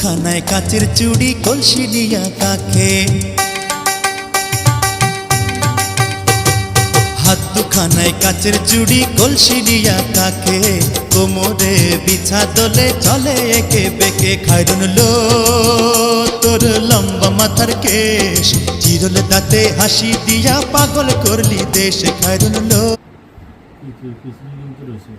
দুখানায় কাচের চুড়ি কলসি নিয়া কাকে, হাত দুখানায় কাচের চুড়ি কলসি নিয়া কাকে, কোমরে বিছা দোলে চলে একে বেকে। খায়রুন লো তোর লম্বা মাথার কেশ, চিরল দাঁতে হাসি দিয়া পাগল করলি দেশ। খায়রুন লো পিছনে কিন্তু রয়েছে।